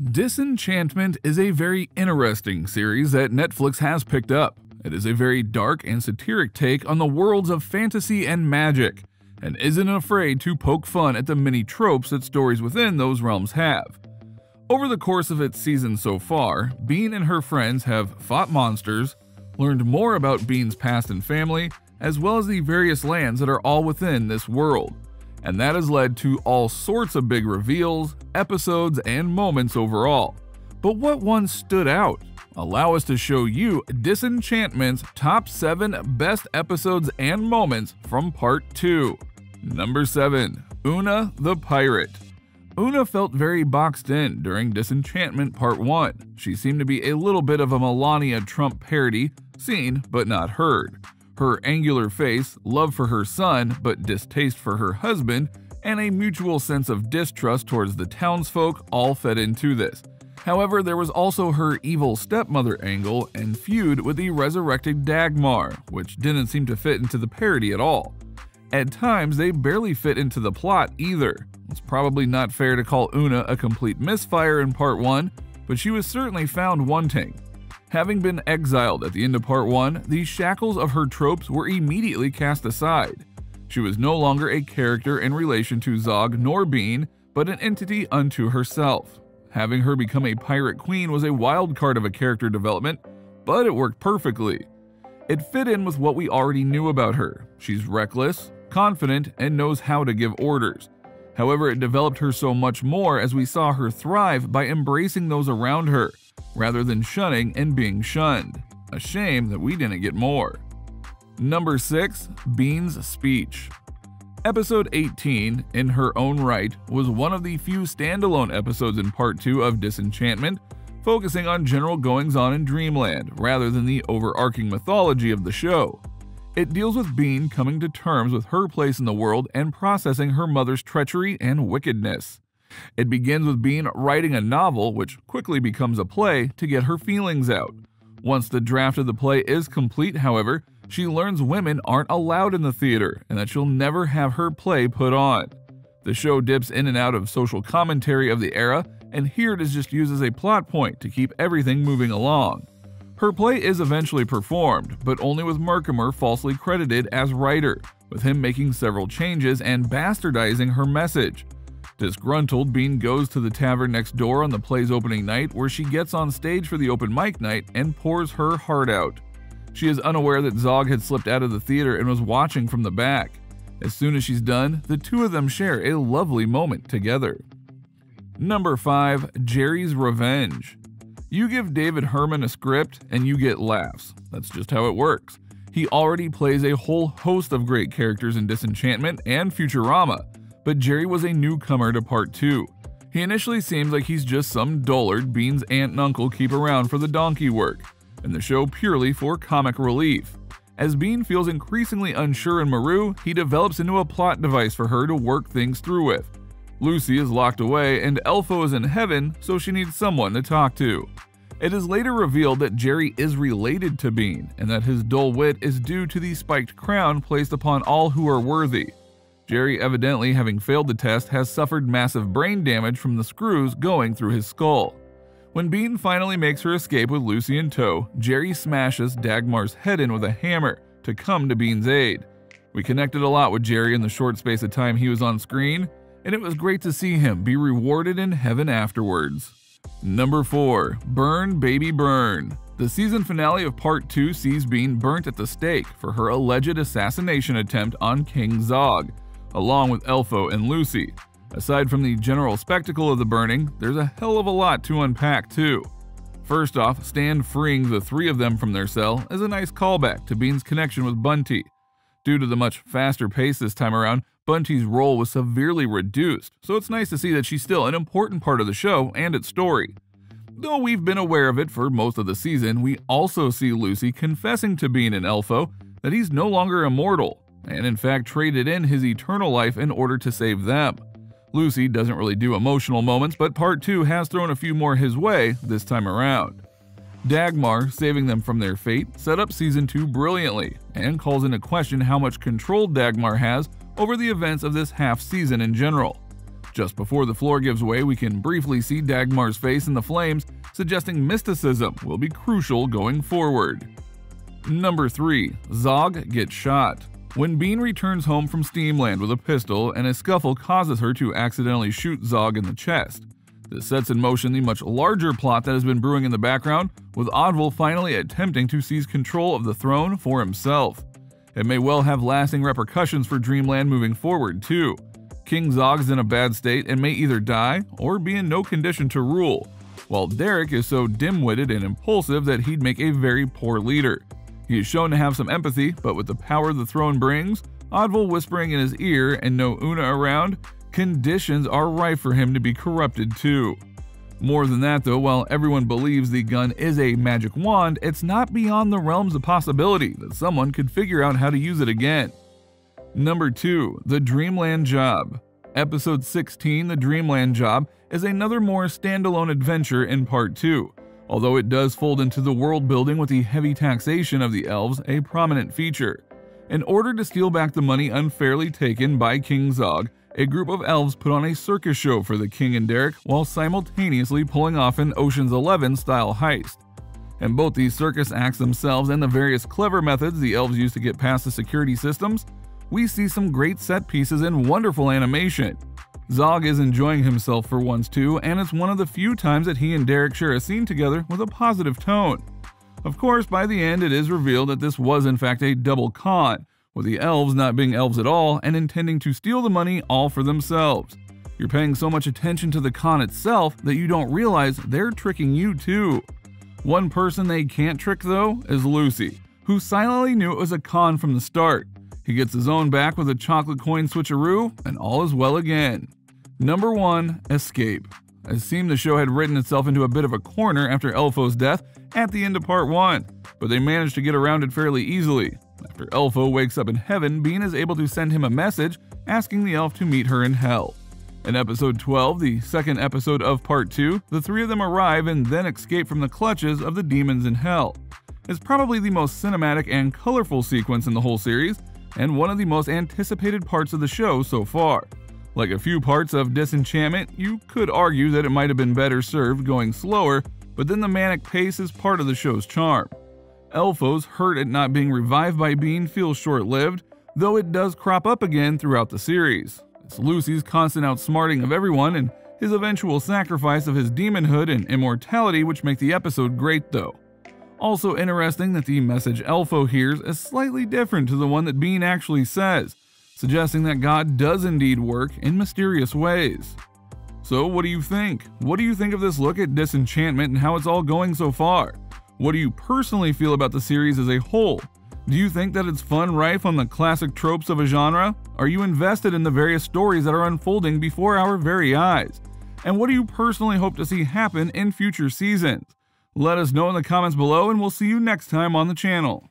Disenchantment is a very interesting series that Netflix has picked up. It is a very dark and satiric take on the worlds of fantasy and magic, and isn't afraid to poke fun at the many tropes that stories within those realms have. Over the course of its season so far, Bean and her friends have fought monsters, learned more about Bean's past and family, as well as the various lands that are all within this world. And that has led to all sorts of big reveals, episodes, and moments overall. But what one stood out? Allow us to show you Disenchantment's top 7 best episodes and moments from Part 2. Number 7. OONA the Pirate. OONA felt very boxed in during Disenchantment Part 1. She seemed to be a little bit of a Melania Trump parody, seen but not heard. Her angular face, love for her son but distaste for her husband, and a mutual sense of distrust towards the townsfolk all fed into this. However, there was also her evil stepmother angle and feud with the resurrected Dagmar, which didn't seem to fit into the parody at all. At times, they barely fit into the plot either. It's probably not fair to call OONA a complete misfire in Part 1, but she was certainly found wanting. Having been exiled at the end of Part 1, the shackles of her tropes were immediately cast aside. She was no longer a character in relation to Zog nor Bean, but an entity unto herself. Having her become a pirate queen was a wild card of a character development, but it worked perfectly. It fit in with what we already knew about her. She's reckless, confident, and knows how to give orders. However, it developed her so much more as we saw her thrive by embracing those around her, rather than shunning and being shunned. A shame that we didn't get more. Number 6. Bean's Speech. Episode 18, in her own right, was one of the few standalone episodes in Part 2 of Disenchantment, focusing on general goings-on in Dreamland rather than the overarching mythology of the show. It deals with Bean coming to terms with her place in the world and processing her mother's treachery and wickedness. It begins with Bean writing a novel, which quickly becomes a play, to get her feelings out. Once the draft of the play is complete, however, she learns women aren't allowed in the theater and that she'll never have her play put on. The show dips in and out of social commentary of the era, and here it is just used as a plot point to keep everything moving along. Her play is eventually performed, but only with Merkimer falsely credited as writer, with him making several changes and bastardizing her message. Disgruntled, Bean goes to the tavern next door on the play's opening night, where she gets on stage for the open mic night and pours her heart out. She is unaware that Zog had slipped out of the theater and was watching from the back. As soon as she's done, the two of them share a lovely moment together. Number 5. Jerry's Revenge. You give David Herman a script and you get laughs. That's just how it works. He already plays a whole host of great characters in Disenchantment and Futurama, but Jerry was a newcomer to Part 2. He initially seems like he's just some dullard Bean's aunt and uncle keep around for the donkey work, and the show purely for comic relief. As Bean feels increasingly unsure in Maru, he develops into a plot device for her to work things through with. Luci is locked away and Elfo is in heaven, so she needs someone to talk to. It is later revealed that Jerry is related to Bean, and that his dull wit is due to the spiked crown placed upon all who are worthy. Jerry, evidently having failed the test, has suffered massive brain damage from the screws going through his skull. When Bean finally makes her escape with Luci in tow, Jerry smashes Dagmar's head in with a hammer to come to Bean's aid. We connected a lot with Jerry in the short space of time he was on screen, and it was great to see him be rewarded in heaven afterwards. Number 4. Burn Baby Burn. The season finale of Part 2 sees Bean burnt at the stake for her alleged assassination attempt on King Zog, along with Elfo and Luci. Aside from the general spectacle of the burning, there's a hell of a lot to unpack too. First off, Stan freeing the 3 of them from their cell is a nice callback to Bean's connection with Bunty. Due to the much faster pace this time around, Bunty's role was severely reduced, so it's nice to see that she's still an important part of the show and its story. Though we've been aware of it for most of the season, we also see Luci confessing to Bean and Elfo that he's no longer immortal, and in fact traded in his eternal life in order to save them. Luci doesn't really do emotional moments, but Part 2 has thrown a few more his way this time around. Dagmar, saving them from their fate, set up Season 2 brilliantly, and calls into question how much control Dagmar has over the events of this half season in general. Just before the floor gives way, we can briefly see Dagmar's face in the flames, suggesting mysticism will be crucial going forward. Number 3. Zog gets shot. When Bean returns home from Steamland with a pistol and a scuffle causes her to accidentally shoot Zog in the chest. This sets in motion the much larger plot that has been brewing in the background, with Oddvil finally attempting to seize control of the throne for himself. It may well have lasting repercussions for Dreamland moving forward too. King Zog is in a bad state and may either die or be in no condition to rule, while Derek is so dim-witted and impulsive that he'd make a very poor leader. He is shown to have some empathy, but with the power the throne brings, Oddvil whispering in his ear and no OONA around, conditions are rife for him to be corrupted too. More than that though, while everyone believes the gun is a magic wand, it's not beyond the realms of possibility that someone could figure out how to use it again. Number 2. The Dreamland Job. Episode 16, The Dreamland Job, is another more standalone adventure in Part 2, although it does fold into the world building with the heavy taxation of the elves a prominent feature. In order to steal back the money unfairly taken by King Zog, a group of elves put on a circus show for the king and Derek while simultaneously pulling off an Ocean's 11 style heist. In both these circus acts themselves and the various clever methods the elves use to get past the security systems, we see some great set pieces and wonderful animation. Zog is enjoying himself for once too, and it's one of the few times that he and Derek share a scene together with a positive tone. Of course, by the end it is revealed that this was in fact a double con, with the elves not being elves at all and intending to steal the money all for themselves. You're paying so much attention to the con itself that you don't realize they're tricking you too. One person they can't trick though is Luci, who silently knew it was a con from the start. He gets his own back with a chocolate coin switcheroo, and all is well again. Number 1. Escape. It seemed the show had written itself into a bit of a corner after Elfo's death at the end of Part 1, but they managed to get around it fairly easily. After Elfo wakes up in heaven, Bean is able to send him a message asking the elf to meet her in hell. In episode 12, the second episode of Part 2, the three of them arrive and then escape from the clutches of the demons in hell. It's probably the most cinematic and colorful sequence in the whole series, and one of the most anticipated parts of the show so far. Like a few parts of Disenchantment, you could argue that it might have been better served going slower, but then the manic pace is part of the show's charm. Elfo's hurt at not being revived by Bean feels short-lived, though it does crop up again throughout the series. It's Luci's constant outsmarting of everyone and his eventual sacrifice of his demonhood and immortality which make the episode great though. Also interesting that the message Elfo hears is slightly different to the one that Bean actually says, suggesting that God does indeed work in mysterious ways. So what do you think? What do you think of this look at Disenchantment and how it's all going so far? What do you personally feel about the series as a whole? Do you think that it's fun rife on the classic tropes of a genre? Are you invested in the various stories that are unfolding before our very eyes? And what do you personally hope to see happen in future seasons? Let us know in the comments below, and we'll see you next time on the channel.